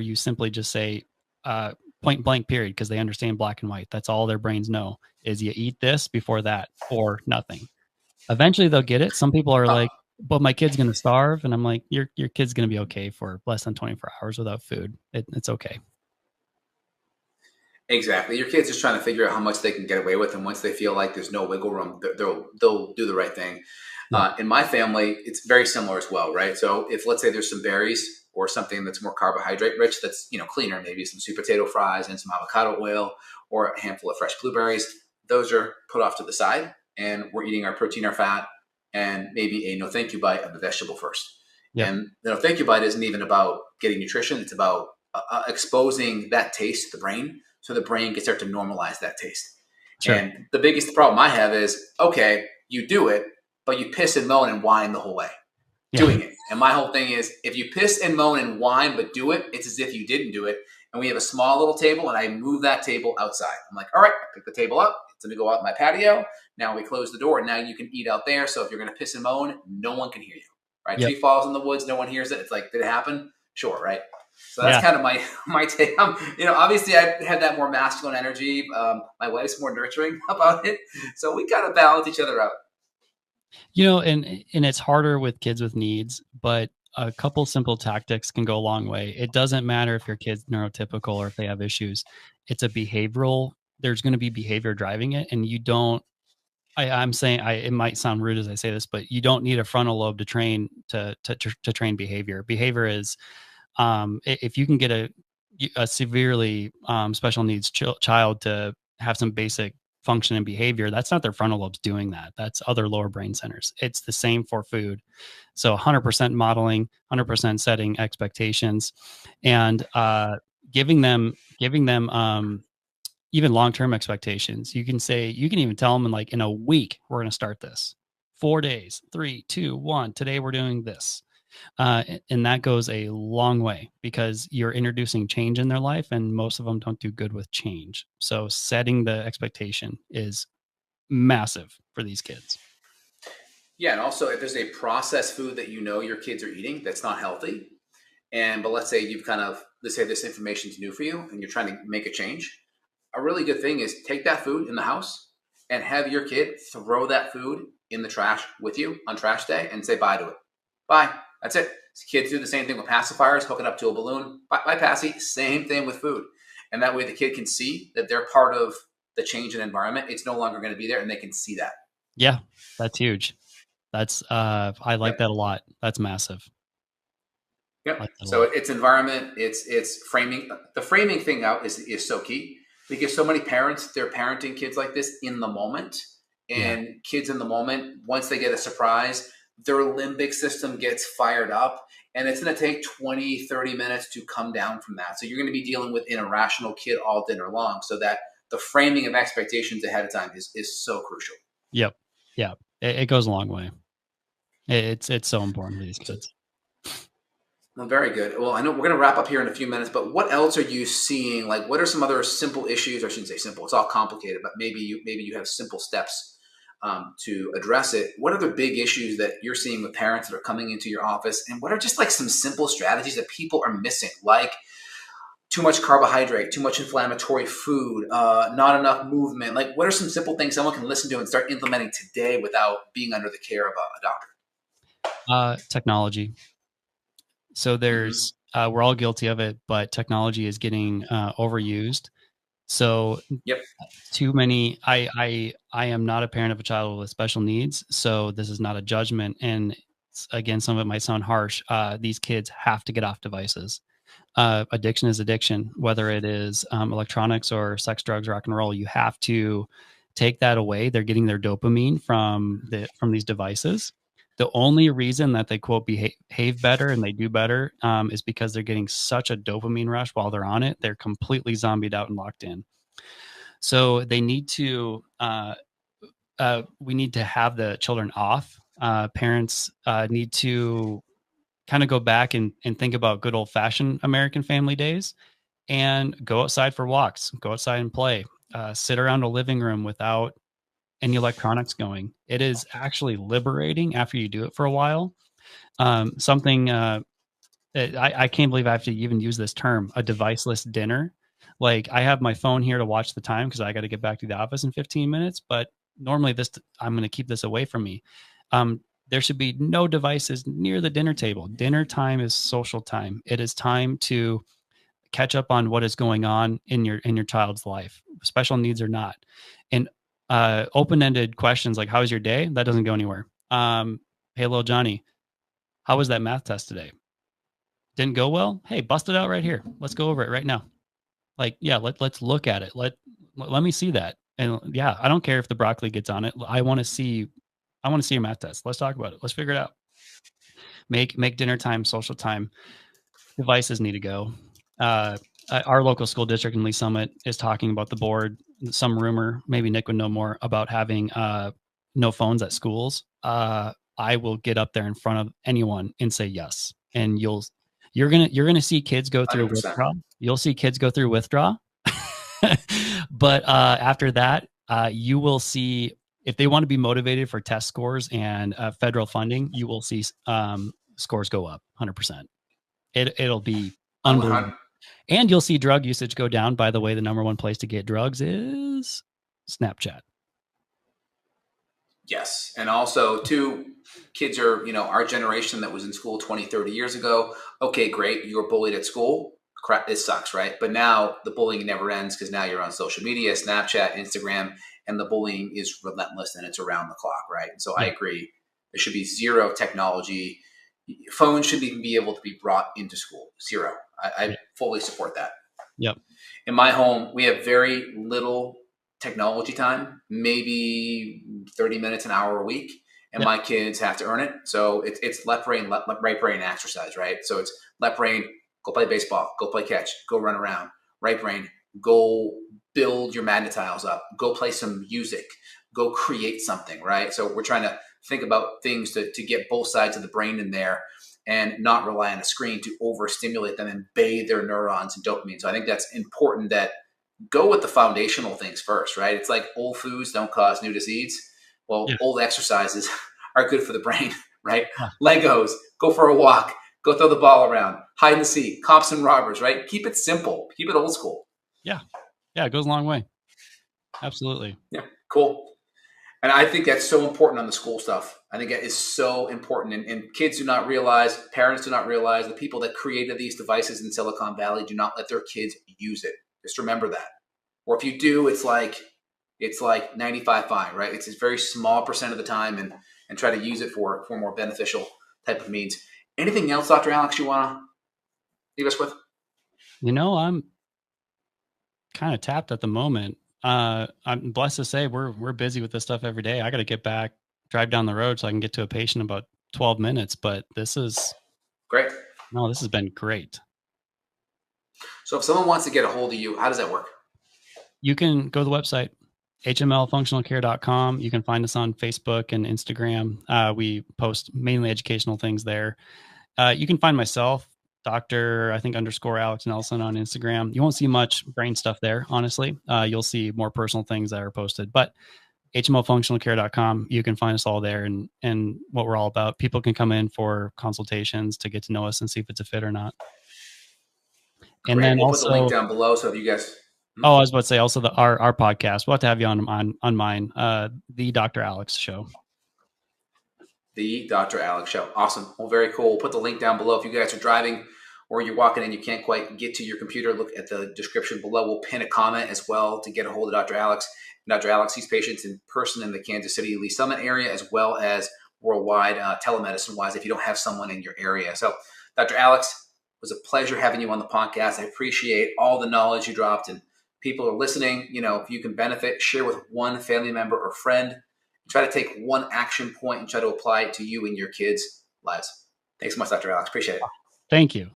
you simply just say point blank period, because they understand black and white. That's all their brains know, is you eat this before that or nothing. Eventually they'll get it. Some people are like, but my kid's going to starve. And I'm like, your kid's going to be okay for less than 24 hours without food. It's okay. Exactly. Your kid's just trying to figure out how much they can get away with, and once they feel like there's no wiggle room, they'll do the right thing. Yeah. In my family, it's very similar as well, right? So if, let's say, there's some berries or something that's more carbohydrate rich, that's cleaner, maybe some sweet potato fries and some avocado oil or a handful of fresh blueberries, those are put off to the side, and we're eating our protein or fat and maybe a no thank you bite of a vegetable first. Yep. And the no thank you bite isn't even about getting nutrition; it's about exposing that taste to the brain, so the brain can start to normalize that taste. Sure. And the biggest problem I have is, okay, you do it, but you piss and moan and whine the whole way doing it. And my whole thing is, if you piss and moan and whine but do it, it's as if you didn't do it. And we have a small little table, and I move that table outside. I'm like, all right, pick the table up. It's going to go out in my patio. Now we close the door, and now you can eat out there. So if you're going to piss and moan, no one can hear you, right? Yep. Tree falls in the woods, no one hears it. It's like, did it happen? Sure, right? So that's kind of my take. Obviously I had that more masculine energy. My wife's more nurturing about it. So we kind of balance each other out. And it's harder with kids with needs, but a couple simple tactics can go a long way. It doesn't matter if your kid's neurotypical or if they have issues. It's a behavioral, there's going to be behavior driving it. And you don't, I'm saying, it might sound rude as I say this, but you don't need a frontal lobe to train to train behavior. Behavior is, if you can get a severely special needs child to have some basic function and behavior, that's not their frontal lobes doing that. That's other lower brain centers. It's the same for food. So 100% modeling, 100% setting expectations, and giving them even long-term expectations. You can even tell them in a week, we're going to start this. 4 days, 3, 2, 1. Today we're doing this. And that goes a long way, because you're introducing change in their life, and most of them don't do good with change. So setting the expectation is massive for these kids. Yeah. And also, if there's a processed food that your kids are eating that's not healthy, but let's say let's say this information is new for you and you're trying to make a change, a really good thing is take that food in the house and have your kid throw that food in the trash with you on trash day and say bye to it. Bye. That's it. Kids do the same thing with pacifiers, hook it up to a balloon. Bye, Passy. Same thing with food. And that way the kid can see that they're part of the change in environment. It's no longer going to be there, and they can see that. Yeah, that's huge. That's I like that a lot. That's massive. Yep. So it's environment. It's framing. The framing thing out is so key, because so many parents, they're parenting kids like this in the moment, and kids in the moment, once they get a surprise, their limbic system gets fired up, and it's going to take 20, 30 minutes to come down from that. So you're going to be dealing with an irrational kid all dinner long, so that the framing of expectations ahead of time is so crucial. Yep. Yeah. It goes a long way. It's so important for these kids. Well, very good. Well, I know we're going to wrap up here in a few minutes, but what else are you seeing? Like, what are some other simple issues? Or I shouldn't say simple, it's all complicated, but maybe you have simple steps to address it. What are the big issues that you're seeing with parents that are coming into your office? And what are just like some simple strategies that people are missing? Like too much carbohydrate, too much inflammatory food, not enough movement. Like, what are some simple things someone can listen to and start implementing today without being under the care of a doctor? Technology. So there's, we're all guilty of it, but technology is getting overused. So too many, I am not a parent of a child with special needs, so this is not a judgment. And again, some of it might sound harsh. These kids have to get off devices. Addiction is addiction, whether it is electronics or sex, drugs, rock and roll. You have to take that away. They're getting their dopamine from these devices. The only reason that they quote behave better and they do better is because they're getting such a dopamine rush while they're on it. They're completely zombied out and locked in. So they need to, we need to have the children off. Parents need to kind of go back and think about good old fashioned American family days and go outside for walks, go outside and play, sit around a living room without any electronics going. It is actually liberating after you do it for a while. Something that I can't believe I have to even use this term, a deviceless dinner. Like, I have my phone here to watch the time because I got to get back to the office in 15 minutes. But normally I'm going to keep this away from me. There should be no devices near the dinner table. Dinner time is social time. It is time to catch up on what is going on in your child's life, special needs or not. And open-ended questions like, how was your day? That doesn't go anywhere. Hey, little Johnny, how was that math test today? Didn't go well? Hey, bust it out right here. Let's go over it right now. Like, yeah, let's look at it. Let me see that. And yeah, I don't care if the broccoli gets on it. I want to see your math test. Let's talk about it. Let's figure it out. Make dinner time, social time. Devices need to go. Our local school district in Lee Summit is talking about the board. Some rumor, maybe Nick would know more, about having no phones at schools. I will get up there in front of anyone and say yes, and you're gonna see kids go through 100%. withdrawal. You'll see kids go through withdrawal, but after that, you will see, if they want to be motivated for test scores and federal funding, you will see scores go up 100%. It'll be unbelievable. And you'll see drug usage go down. By the way, the number one place to get drugs is Snapchat. Yes. And also, too, kids are, our generation that was in school 20, 30 years ago. Okay, great. You were bullied at school. Crap, it sucks, right? But now the bullying never ends because now you're on social media, Snapchat, Instagram, and the bullying is relentless and it's around the clock, right? And so I agree. There should be zero technology. Phones shouldn't even be able to be brought into school. Zero. I fully support that. Yep. In my home, we have very little technology time, maybe 30 minutes, an hour a week. And my kids have to earn it. So it's left brain, right brain exercise, right? So it's left brain, go play baseball, go play catch, go run around. Right brain, go build your magnet tiles up, go play some music, go create something, right? So we're trying to think about things to get both sides of the brain in there and not rely on a screen to overstimulate them and bathe their neurons in dopamine. So I think that's important, that go with the foundational things first, right? It's like old foods don't cause new disease. Well, old exercises are good for the brain, right? Yeah. Legos, go for a walk, go throw the ball around, hide and seek, cops and robbers, right? Keep it simple, keep it old school. Yeah. Yeah, it goes a long way. Absolutely. Yeah, cool. And I think that's so important on the school stuff. I think that is so important. And kids do not realize, parents do not realize, the people that created these devices in Silicon Valley do not let their kids use it. Just remember that. Or if you do, it's like 95-5, right? It's a very small percent of the time, and try to use it for more beneficial type of means. Anything else, Dr. Alex, you want to leave us with? I'm kind of tapped at the moment. I'm blessed to say we're busy with this stuff every day. I got to get back, drive down the road so I can get to a patient in about 12 minutes, but this is great. No, this has been great. So if someone wants to get a hold of you, how does that work? You can go to the website, hmlfunctionalcare.com. You can find us on Facebook and Instagram. We post mainly educational things there. You can find myself, Dr. _Alex Nelson on Instagram. You won't see much brain stuff there, honestly. You'll see more personal things that are posted, but hmlfunctionalcare.com, you can find us all there, and what we're all about. People can come in for consultations to get to know us and see if it's a fit or not. And then we'll also put the link down below so if you guys. Oh, I was about to say also our podcast. We'll have to have you on mine, the Dr. Alex Show. The Dr. Alex Show. Awesome. Well, very cool. We'll put the link down below. If you guys are driving or you're walking in, you can't quite get to your computer, look at the description below. We'll pin a comment as well to get a hold of Dr. Alex. Dr. Alex sees patients in person in the Kansas City, Lee Summit area, as well as worldwide, telemedicine-wise, if you don't have someone in your area. So, Dr. Alex, it was a pleasure having you on the podcast. I appreciate all the knowledge you dropped, and people are listening. If you can benefit, share with one family member or friend. Try to take one action point and try to apply it to you and your kids' lives. Thanks so much, Dr. Alex. Appreciate it. Thank you.